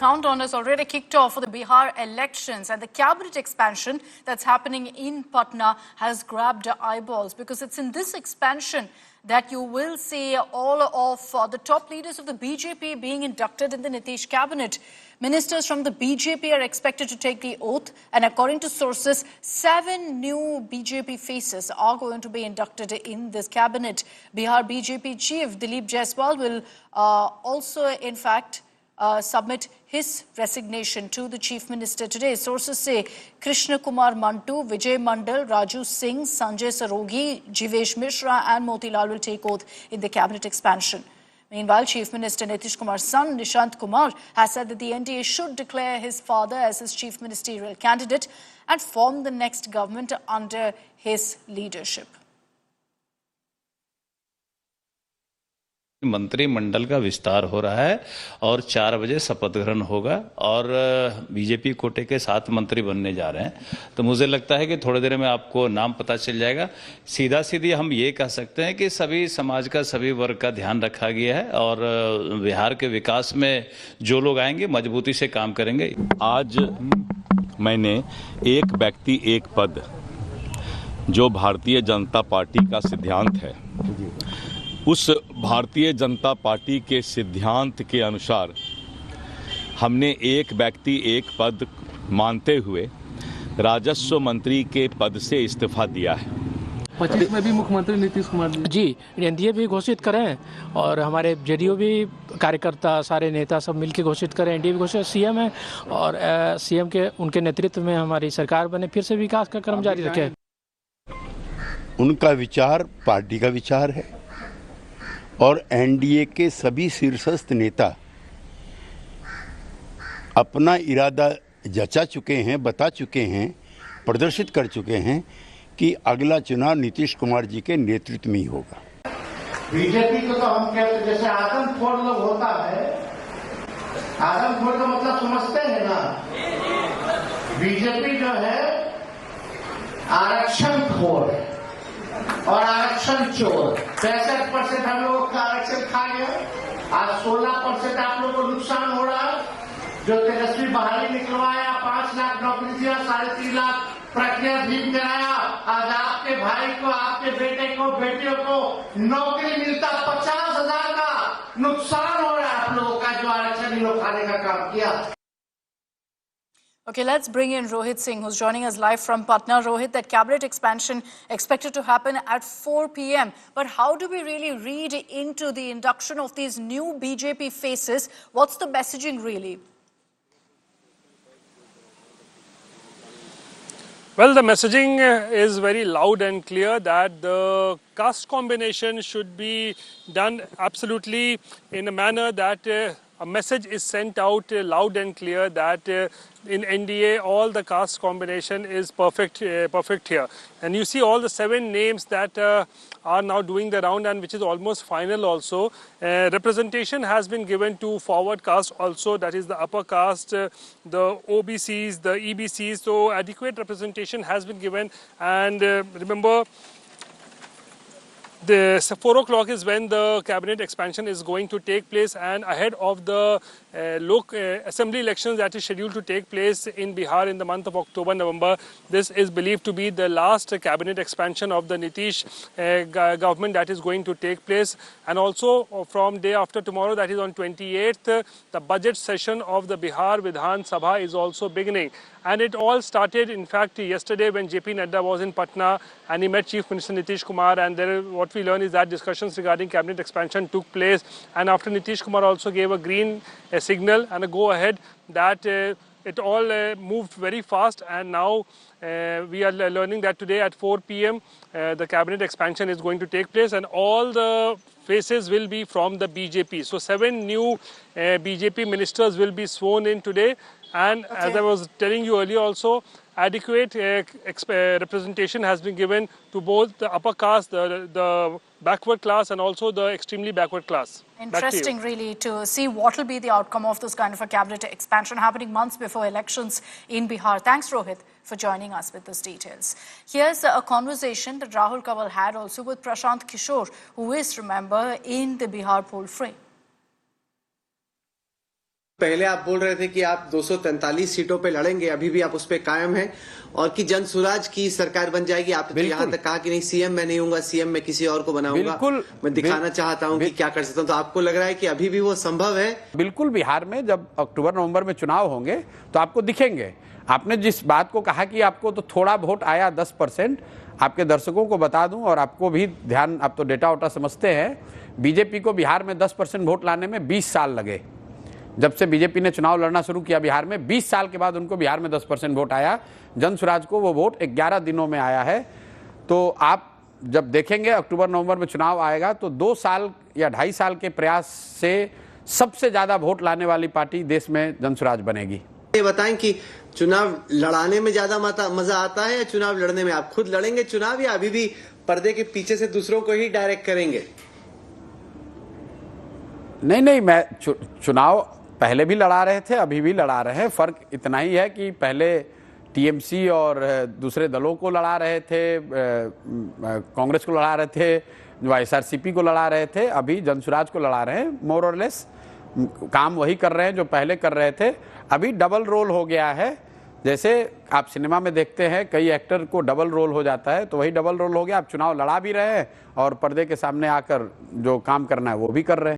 countdown has already kicked off for the Bihar elections, and the cabinet expansion that's happening in Patna has grabbed eyeballs, because it's in this expansion that you will see all of the top leaders of the BJP being inducted in the Nitish cabinet. Ministers from the BJP are expected to take the oath, and according to sources, 7 new BJP faces are going to be inducted in this cabinet. Bihar BJP chief Dilip Jaiswal will also, in fact, submit his resignation to the chief minister today. Sources say Krishna Kumar Mantu, Vijay Mandal, Raju Singh, Sanjay Sarogi, Jivesh Mishra and Motilal will take oath in the cabinet expansion. Meanwhile, Chief Minister Nitish Kumar's son, Nishant Kumar, has said that the NDA should declare his father as his chief ministerial candidate and form the next government under his leadership. मंत्रिमंडल का विस्तार हो रहा है और 4 बजे शपथ ग्रहण होगा और बीजेपी कोटे के 7 मंत्री बनने जा रहे हैं। तो मुझे लगता है कि थोड़ी देर में आपको नाम पता चल जाएगा। सीधा सीधी हम ये कह सकते हैं कि सभी समाज का, सभी वर्ग का ध्यान रखा गया है और बिहार के विकास में जो लोग आएंगे मजबूती से काम करेंगे। आज मैंने एक व्यक्ति एक पद, जो भारतीय जनता पार्टी का सिद्धांत है, उस भारतीय जनता पार्टी के सिद्धांत के अनुसार हमने एक व्यक्ति एक पद मानते हुए राजस्व मंत्री के पद से इस्तीफा दिया है। 25 में भी मुख्यमंत्री नीतीश कुमार जी एनडीए भी घोषित करें और हमारे जेडीयू भी कार्यकर्ता, सारे नेता सब मिलकर घोषित करें। एनडीए भी घोषित, सीएम है और सीएम के उनके नेतृत्व में हमारी सरकार बने, फिर से विकास का क्रम जारी रखे। उनका विचार पार्टी का विचार है और एनडीए के सभी शीर्षस्थ नेता अपना इरादा जचा चुके हैं, बता चुके हैं, प्रदर्शित कर चुके हैं कि अगला चुनाव नीतीश कुमार जी के नेतृत्व में ही होगा। बीजेपी को तो हम कहते हैं जैसे आदमखोर लोग होता है, आदमखोर का मतलब समझते हैं ना। बीजेपी जो है आरक्षण खोर है और आरक्षण चोर। 65% हम लोगों का आरक्षण खा गया, आज 16% आप लोगों को नुकसान हो रहा है। जो तेजस्वी बहाली निकलवाया, 5 लाख नौकरी दिया, 3.5 लाख प्रक्रिया भीम कराया, आज आपके भाई को, आपके बेटे को, बेटियों को नौकरी मिलता 50,000 का नुकसान हो रहा है आप लोगों का, जो आरक्षण लोग खाने का काम किया। Okay, let's bring in Rohit Singh, who's joining us live from Patna. Rohit, that cabinet expansion expected to happen at 4 p.m. But how do we really read into the induction of these new BJP faces? What's the messaging really? Well, the messaging is very loud and clear that the caste combination should be done absolutely in a manner that a message is sent out loud and clear that in NDA all the caste combination is perfect here. And you see all the 7 names that are now doing the round and which is almost final also. Representation has been given to forward caste also, that is the upper caste, the OBCs, the EBCs. So adequate representation has been given, and remember, the 4 o'clock is when the cabinet expansion is going to take place, and ahead of the assembly elections that is scheduled to take place in Bihar in the month of October-November. This is believed to be the last cabinet expansion of the Nitish government that is going to take place. And also from day after tomorrow, that is on 28th, the budget session of the Bihar Vidhan Sabha is also beginning. And it all started, in fact, yesterday when JP Nadda was in Patna and he met Chief Minister Nitish Kumar, and what we learned is that discussions regarding cabinet expansion took place, and after Nitish Kumar also gave a green signal and a go-ahead, that it all moved very fast, and now we are learning that today at 4 p.m. The cabinet expansion is going to take place, and all the faces will be from the BJP. So 7 new BJP ministers will be sworn in today. And as I was telling you earlier also, adequate representation has been given to both the upper caste, the backward class, and also the extremely backward class. Interesting really to see what will be the outcome of this kind of a cabinet expansion happening months before elections in Bihar. Thanks, Rohit, for joining us with those details. Here's a conversation that Rahul Kanwal had also with Prashant Kishore, who is, remember, in the Bihar poll fray. पहले आप बोल रहे थे कि आप 243 सीटों पे लड़ेंगे, अभी भी आप उस पे कायम हैं, और कि जन स्वराज की सरकार बन जाएगी। आपने तो यहाँ तक कहा कि नहीं, सीएम मैं नहीं हूंगा, सीएम मैं किसी और को बनाऊंगा, बिल्कुल, मैं दिखाना चाहता हूँ कि क्या कर सकता हूँ। तो आपको लग रहा है कि अभी भी वो संभव है? बिल्कुल, बिहार में जब अक्टूबर नवंबर में चुनाव होंगे तो आपको दिखेंगे। आपने जिस बात को कहा कि आपको तो थोड़ा वोट आया 10%, आपके दर्शकों को बता दूं और आपको भी ध्यान, आप तो डेटा वोटा समझते हैं, बीजेपी को बिहार में 10% वोट लाने में 20 साल लगे। जब से बीजेपी ने चुनाव लड़ना शुरू किया बिहार में, 20 साल के बाद उनको बिहार में 10% वोट आया। जन स्वराज को वो वोट 11 दिनों में आया है। तो आप जब देखेंगे अक्टूबर नवंबर में चुनाव आएगा तो 2 साल या 2.5 साल के प्रयास से सबसे ज्यादा वोट लाने वाली पार्टी देश में जन स्वराज बनेगी। ये बताएं कि चुनाव लड़ाने में ज्यादा मजा आता है या चुनाव लड़ने में? आप खुद लड़ेंगे चुनाव या अभी भी पर्दे के पीछे से दूसरों को ही डायरेक्ट करेंगे? नहीं, मैं चुनाव पहले भी लड़ा रहे थे, अभी भी लड़ा रहे हैं। फर्क इतना ही है कि पहले टीएमसी और दूसरे दलों को लड़ा रहे थे, कांग्रेस को लड़ा रहे थे, वाईएसआरसीपी को लड़ा रहे थे, अभी जन स्वराज को लड़ा रहे हैं। मोर और लेस काम वही कर रहे हैं जो पहले कर रहे थे। अभी डबल रोल हो गया है। जैसे आप सिनेमा में देखते हैं कई एक्टर को डबल रोल हो जाता है, तो वही डबल रोल हो गया। आप चुनाव लड़ा भी रहे हैं और पर्दे के सामने आकर जो काम करना है वो भी कर रहे हैं।